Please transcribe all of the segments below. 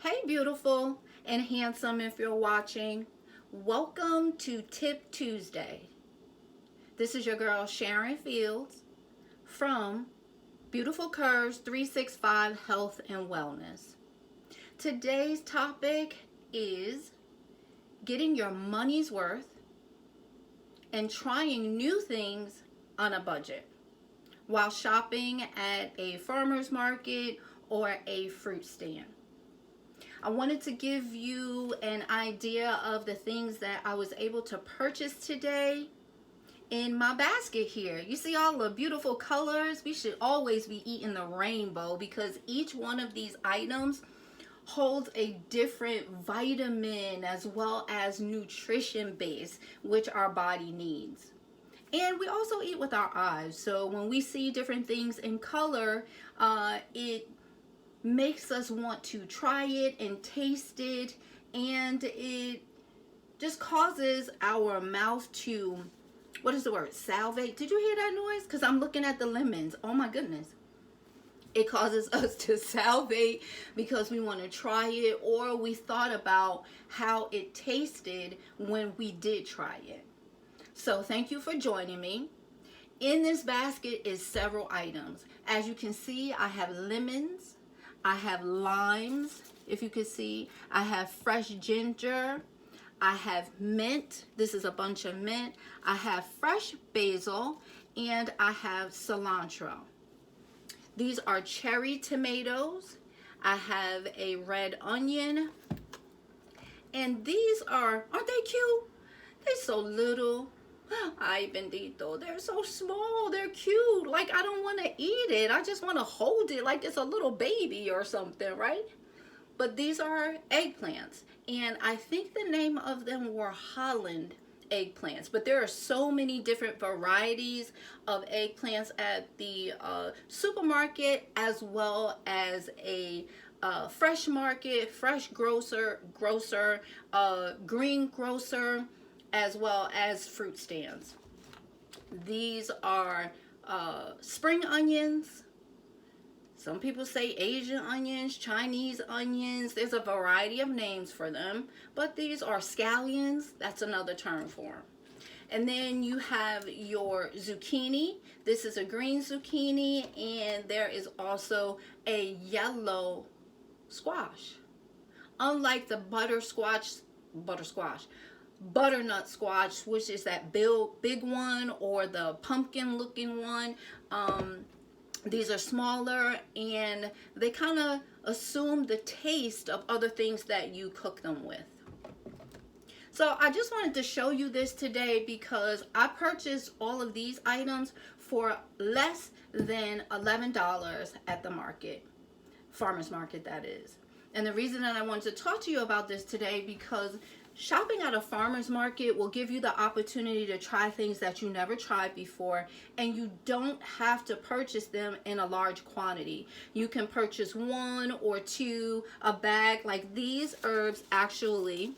Hey, beautiful and handsome, if you're watching. Welcome to Tip Tuesday. This is your girl Sharon Fields from Beautiful Curves 365 Health and Wellness. Today's topic is getting your money's worth and trying new things on a budget while shopping at a farmer's market or a fruit stand. I wanted to give you an idea of the things that I was able to purchase today in my basket here. You see all the beautiful colors? We should always be eating the rainbow because each one of these items holds a different vitamin as well as nutrition base which our body needs. And we also eat with our eyes. So when we see different things in color, it makes us want to try it and taste it, and it just causes our mouth to, what is the word, salivate. Did you hear that noise? Because I'm looking at the lemons. Oh my goodness. It causes us to salivate because we want to try it, or we thought about how it tasted when we did try it. So thank you for joining me. In this basket is several items. As you can see, I have lemons, I have limes, if you can see. I have fresh ginger. I have mint. This is a bunch of mint. I have fresh basil, and I have cilantro. These are cherry tomatoes. I have a red onion. And these are, aren't they cute? They're so little. Ay, bendito. They're so small. They're cute. Like, I don't want to eat it. I just want to hold it like it's a little baby or something, right? But these are eggplants. And I think the name of them were Holland eggplants. But there are so many different varieties of eggplants at the supermarket, as well as a fresh market, fresh grocer, green grocer, as well as fruit stands. These are spring onions. Some people say Asian onions, Chinese onions. There's a variety of names for them, but these are scallions. That's another term for them. And then you have your zucchini. This is a green zucchini, and there is also a yellow squash. Unlike the butternut squash, which is that big one, or the pumpkin looking one. These are smaller, and they kind of assume the taste of other things that you cook them with. So I just wanted to show you this today because I purchased all of these items for less than $11 at the market, farmer's market that is. And the reason that I wanted to talk to you about this today, because shopping at a farmer's market will give you the opportunity to try things that you never tried before, and you don't have to purchase them in a large quantity. You can purchase one or two, a bag. Like these herbs actually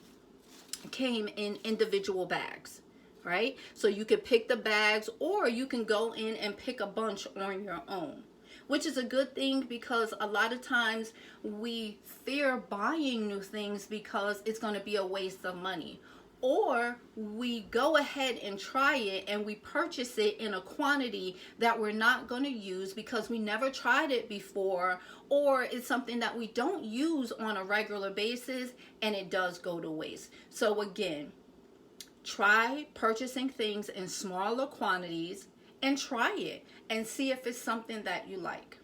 came in individual bags, right? So you could pick the bags, or you can go in and pick a bunch on your own, which is a good thing because a lot of times we fear buying new things because it's going to be a waste of money. Or we go ahead and try it and we purchase it in a quantity that we're not going to use because we never tried it before, or it's something that we don't use on a regular basis and it does go to waste. So again, try purchasing things in smaller quantities and try it and see if it's something that you like.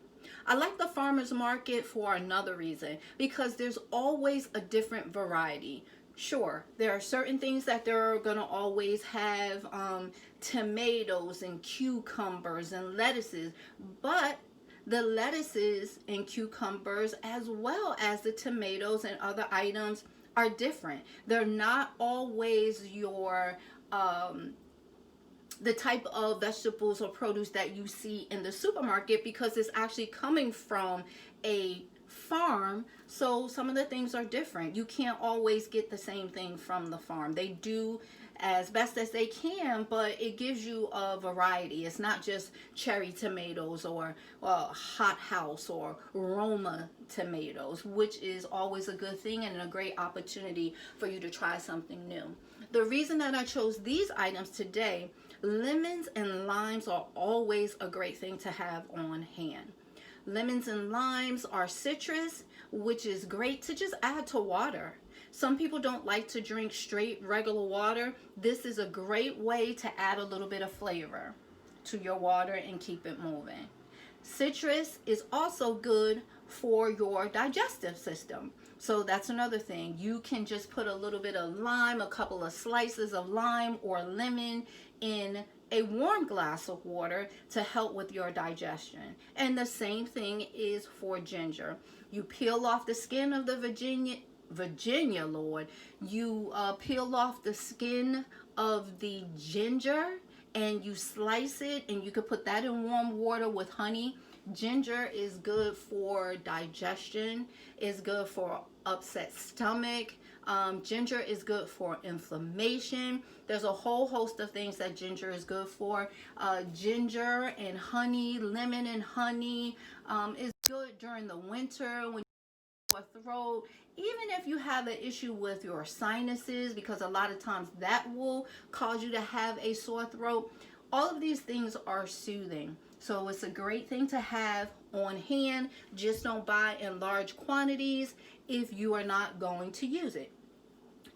I like the farmer's market for another reason, because there's always a different variety. Sure, there are certain things that they're going to always have, tomatoes and cucumbers and lettuces, but the lettuces and cucumbers as well as the tomatoes and other items are different. They're not always your the type of vegetables or produce that you see in the supermarket, because it's actually coming from a farm. So some of the things are different. You can't always get the same thing from the farm. They do as best as they can, but it gives you a variety. It's not just cherry tomatoes or hot house or Roma tomatoes, which is always a good thing and a great opportunity for you to try something new. The reason that I chose these items today, lemons and limes are always a great thing to have on hand. Lemons and limes are citrus, which is great to just add to water. Some people don't like to drink straight regular water. This is a great way to add a little bit of flavor to your water and keep it moving. Citrus is also good for your digestive system. So that's another thing. You can just put a little bit of lime, a couple of slices of lime or lemon in a warm glass of water to help with your digestion. And the same thing is for ginger. You peel off the skin of the Virginia, Lord. You peel off the skin of the ginger and you slice it, and you could put that in warm water with honey. Ginger is good for digestion. It's good for upset stomach. Ginger is good for inflammation. There's a whole host of things that ginger is good for. Ginger and honey, lemon and honey is good during the winter when you have a throat. Even if you have an issue with your sinuses, because a lot of times that will cause you to have a sore throat. All of these things are soothing. So it's a great thing to have on hand. Just don't buy in large quantities if you are not going to use it.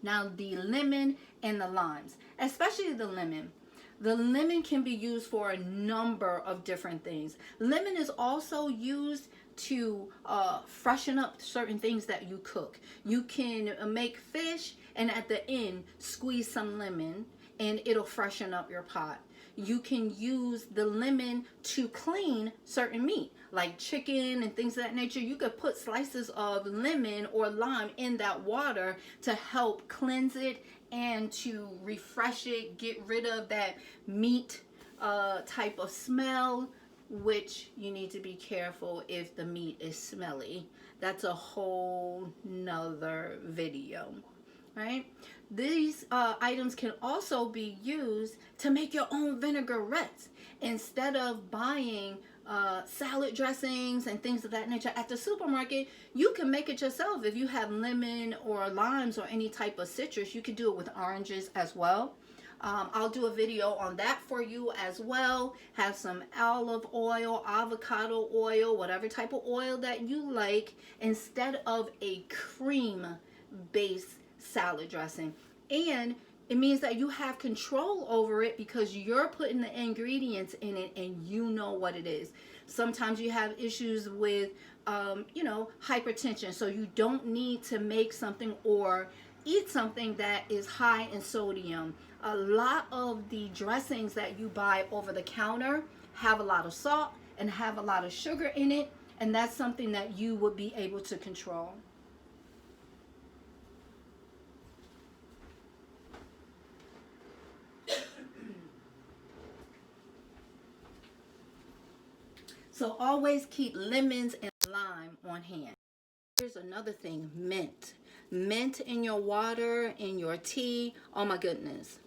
Now, the lemon and the limes, especially the lemon. The lemon can be used for a number of different things. Lemon is also used to freshen up certain things that you cook. You can make fish and at the end squeeze some lemon and it'll freshen up your pot. You can use the lemon to clean certain meat like chicken and things of that nature. You could put slices of lemon or lime in that water to help cleanse it and to refresh it, get rid of that meat type of smell, which you need to be careful if the meat is smelly. That's a whole nother video, right? These items can also be used to make your own vinaigrettes. Instead of buying salad dressings and things of that nature at the supermarket, you can make it yourself. If you have lemon or limes or any type of citrus, you can do it with oranges as well. I'll do a video on that for you as well. Have some olive oil, avocado oil, whatever type of oil that you like, instead of a cream-based salad dressing. And it means that you have control over it because you're putting the ingredients in it and you know what it is. Sometimes you have issues with, hypertension, so you don't need to make something or eat something that is high in sodium. A lot of the dressings that you buy over the counter have a lot of salt and have a lot of sugar in it, and that's something that you would be able to control. So always keep lemons and lime on hand. Here's another thing, mint. Mint in your water, in your tea. Oh my goodness.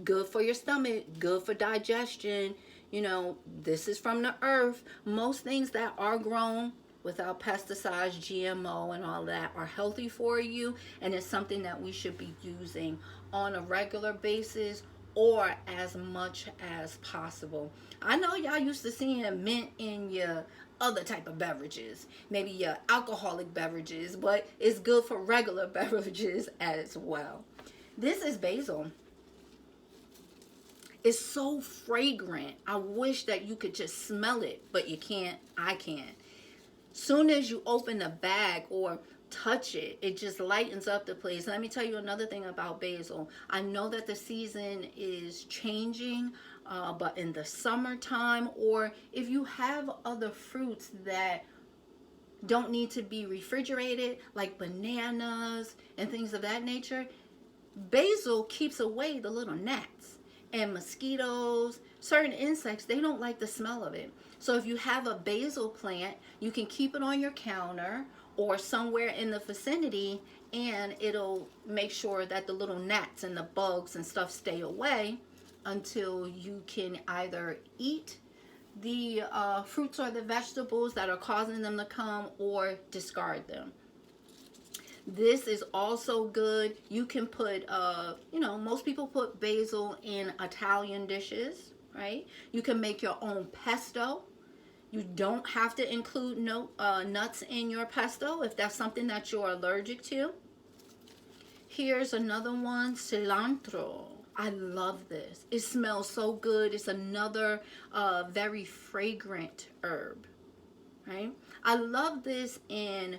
Good for your stomach, good for digestion. This is from the earth. Most things that are grown without pesticides, GMO, and all that are healthy for you, and it's something that we should be using on a regular basis or as much as possible. I know y'all used to seeing mint in your other type of beverages, maybe your alcoholic beverages, but it's good for regular beverages as well. This is basil. It's so fragrant. I wish that you could just smell it, but you can't. I can't. Soon as you open the bag or touch it, it just lightens up the place. Let me tell you another thing about basil. I know that the season is changing, but in the summertime, or if you have other fruits that don't need to be refrigerated, like bananas and things of that nature, basil keeps away the little gnats and mosquitoes. Certain insects, they don't like the smell of it. So if you have a basil plant, you can keep it on your counter, or somewhere in the vicinity, and it'll make sure that the little gnats and the bugs and stuff stay away until you can either eat the fruits or the vegetables that are causing them to come or discard them. This is also good. You can put, most people put basil in Italian dishes, right? You can make your own pesto. You don't have to include nuts in your pesto if that's something that you're allergic to. Here's another one, cilantro. I love this. It smells so good. It's another very fragrant herb, right? I love this in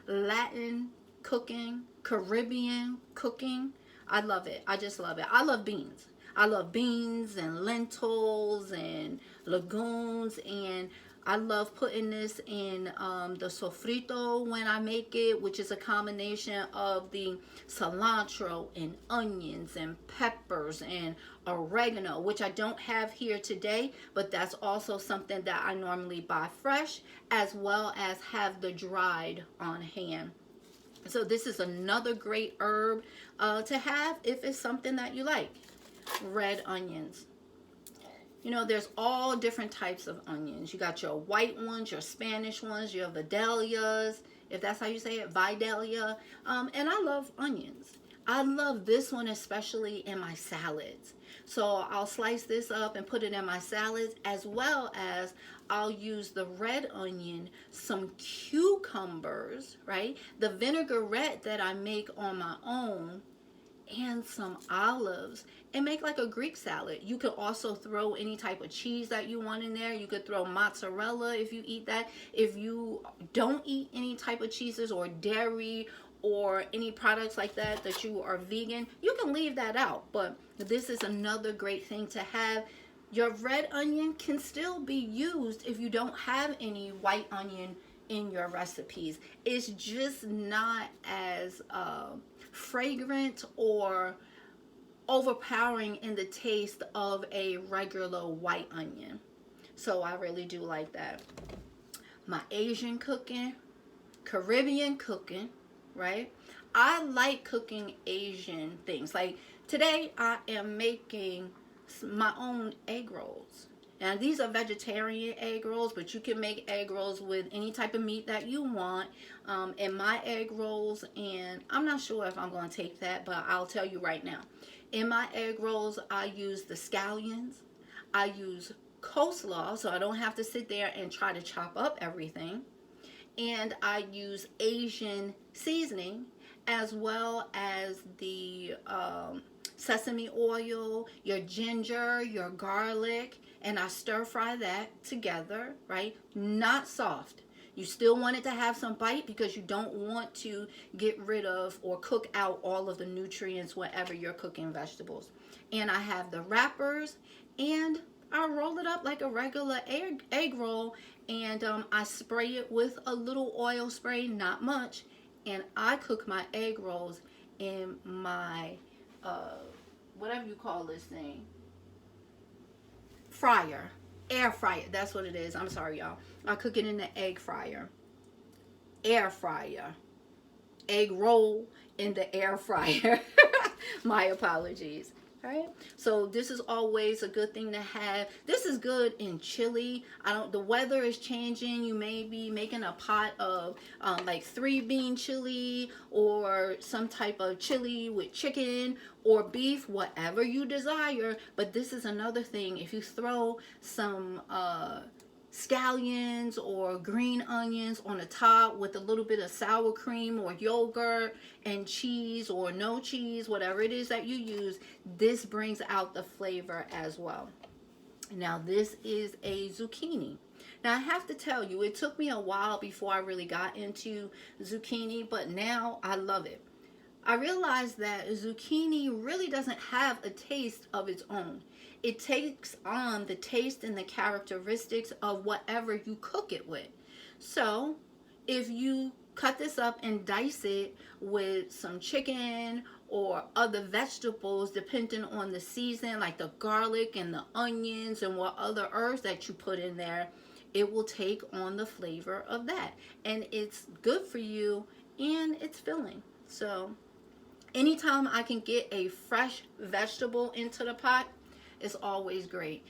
Latin cooking, Caribbean cooking. I love it. I just love it. I love beans. I love beans and lentils and legumes, and I love putting this in the sofrito when I make it, which is a combination of the cilantro and onions and peppers and oregano, which I don't have here today, but that's also something that I normally buy fresh, as well as have the dried on hand. So this is another great herb to have if it's something that you like. Red onions. You know, there's all different types of onions. You got your white ones, your Spanish ones, your Vidalias, if that's how you say it, Vidalia. And I love onions. I love this one especially in my salads. So I'll slice this up and put it in my salads, as well as I'll use the red onion, some cucumbers, right? The vinaigrette that I make on my own, and some olives, and make like a Greek salad. You could also throw any type of cheese that you want in there. You could throw mozzarella if you eat that. If you don't eat any type of cheeses or dairy or any products like that that you are vegan, you can leave that out. But this is another great thing to have. Your red onion can still be used if you don't have any white onion in your recipes. It's just not as fragrant or overpowering in the taste of a regular white onion. So I really do like that. My Asian cooking, Caribbean cooking, right? I like cooking Asian things. Like today I am making my own egg rolls. Now these are vegetarian egg rolls, but you can make egg rolls with any type of meat that you want in my egg rolls. And I'm not sure if I'm going to take that, but I'll tell you right now. In my egg rolls, I use the scallions. I use coleslaw, so I don't have to sit there and try to chop up everything. And I use Asian seasoning, as well as the sesame oil, your ginger, your garlic, and I stir fry that together, right? Not soft. You still want it to have some bite because you don't want to get rid of or cook out all of the nutrients whenever you're cooking vegetables. And I have the wrappers, and I roll it up like a regular egg roll, and I spray it with a little oil spray, not much, and I cook my egg rolls in my whatever you call this thing, fryer, air fryer. That's what it is. I'm sorry, y'all. I cook it in the egg fryer, air fryer, egg roll in the air fryer. My apologies. All right, so this is always a good thing to have. This is good in chili. The weather is changing. You may be making a pot of like 3-bean chili, or some type of chili with chicken or beef, whatever you desire. But this is another thing. If you throw some scallions or green onions on the top with a little bit of sour cream or yogurt and cheese or no cheese, whatever it is that you use, this brings out the flavor as well. Now this is a zucchini. Now I have to tell you, it took me a while before I really got into zucchini, but now I love it. I realized that zucchini really doesn't have a taste of its own. It takes on the taste and the characteristics of whatever you cook it with. So if you cut this up and dice it with some chicken or other vegetables, depending on the season, like the garlic and the onions and what other herbs that you put in there, it will take on the flavor of that. And it's good for you and it's filling. So anytime I can get a fresh vegetable into the pot, it's always great.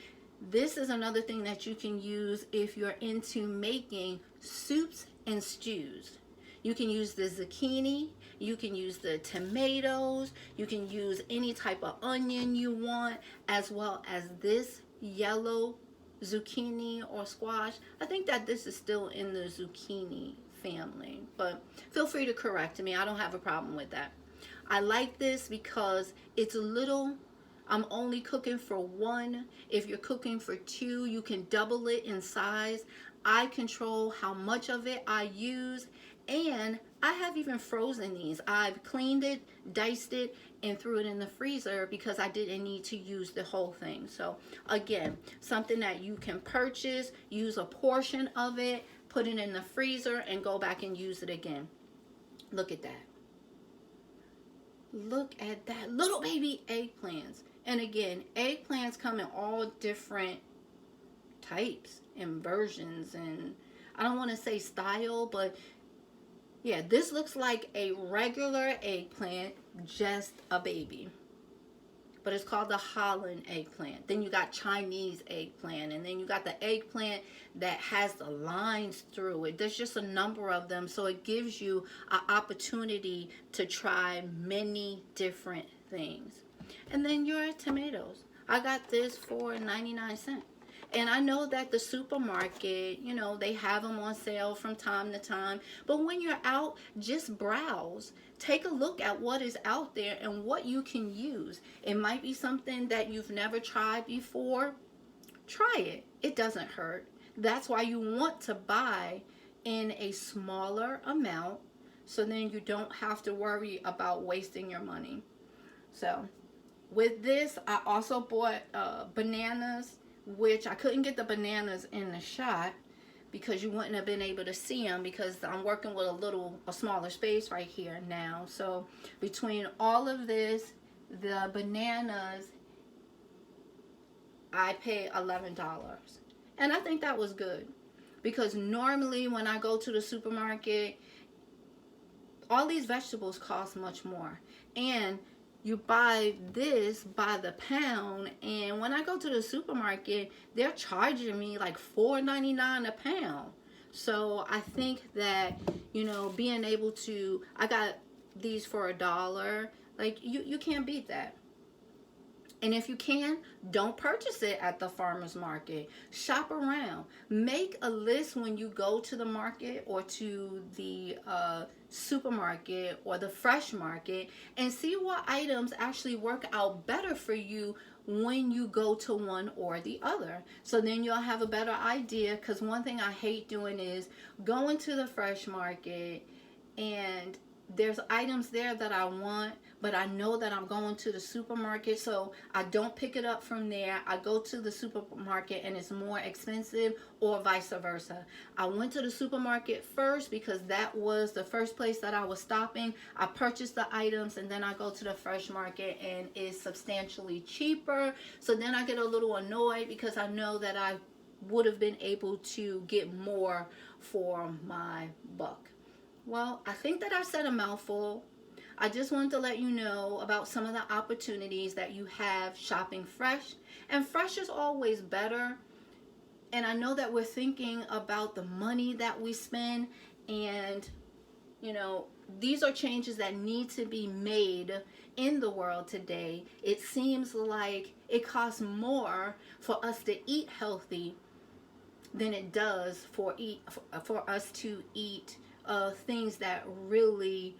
This is another thing that you can use if you're into making soups and stews. You can use the zucchini, you can use the tomatoes, you can use any type of onion you want, as well as this yellow zucchini or squash. I think that this is still in the zucchini family, but feel free to correct me. I don't have a problem with that. I like this because it's a little, I'm only cooking for one. If you're cooking for two, you can double it in size. I control how much of it I use, and I have even frozen these. I've cleaned it, diced it, and threw it in the freezer because I didn't need to use the whole thing. So again, something that you can purchase, use a portion of it, put it in the freezer, and go back and use it again. Look at that. Look at that. Little baby eggplants. And again, eggplants come in all different types and versions, and I don't want to say style, but yeah, this looks like a regular eggplant, just a baby. But it's called the Holland eggplant. Then you got Chinese eggplant, and then you got the eggplant that has the lines through it. There's just a number of them, so it gives you an opportunity to try many different things. And then your tomatoes. I got this for 99 cents. And I know that the supermarket, you know, they have them on sale from time to time. But when you're out, just browse. Take a look at what is out there and what you can use. It might be something that you've never tried before. Try it. It doesn't hurt. That's why you want to buy in a smaller amount, so then you don't have to worry about wasting your money. So with this, I also bought bananas, which I couldn't get the bananas in the shot because you wouldn't have been able to see them because I'm working with a smaller space right here now. So between all of this, the bananas, I paid $11. And I think that was good because normally when I go to the supermarket, all these vegetables cost much more. And you buy this by the pound, and when I go to the supermarket, they're charging me like $4.99 a pound. So I think that, you know, being able to, I got these for $1. Like you can't beat that. And if you can, don't purchase it at the farmer's market. Shop around. Make a list when you go to the market or to the supermarket or the fresh market and see what items actually work out better for you when you go to one or the other. So then you'll have a better idea, because one thing I hate doing is going to the fresh market and there's items there that I want, but I know that I'm going to the supermarket, so I don't pick it up from there. I go to the supermarket and it's more expensive, or vice versa. I went to the supermarket first because that was the first place that I was stopping. I purchased the items, and then I go to the fresh market and it's substantially cheaper. So then I get a little annoyed because I know that I would have been able to get more for my buck. Well, I think that I said a mouthful. I just wanted to let you know about some of the opportunities that you have shopping fresh. And fresh is always better. And I know that we're thinking about the money that we spend. And, you know, these are changes that need to be made in the world today. It seems like it costs more for us to eat healthy than it does for us to eat things that really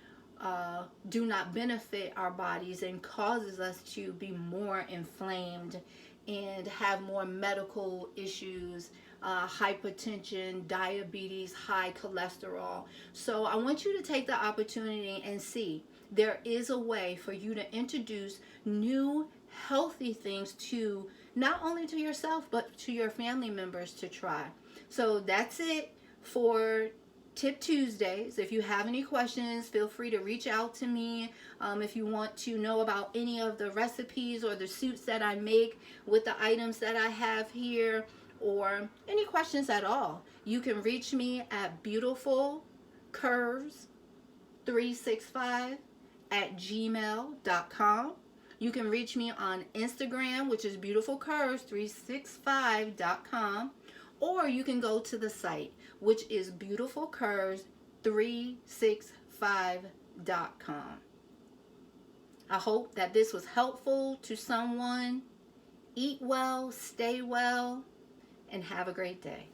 do not benefit our bodies and causes us to be more inflamed and have more medical issues, hypertension, diabetes, high cholesterol. So I want you to take the opportunity and see there is a way for you to introduce new healthy things to not only to yourself but to your family members to try. So that's it for Tip Tuesdays. If you have any questions, feel free to reach out to me. If you want to know about any of the recipes or the soups that I make with the items that I have here, or any questions at all, you can reach me at beautifulcurves365@gmail.com. You can reach me on Instagram, which is beautifulcurves365.com, or you can go to the site, which is beautifulcurves365.com. I hope that this was helpful to someone. Eat well, stay well, and have a great day.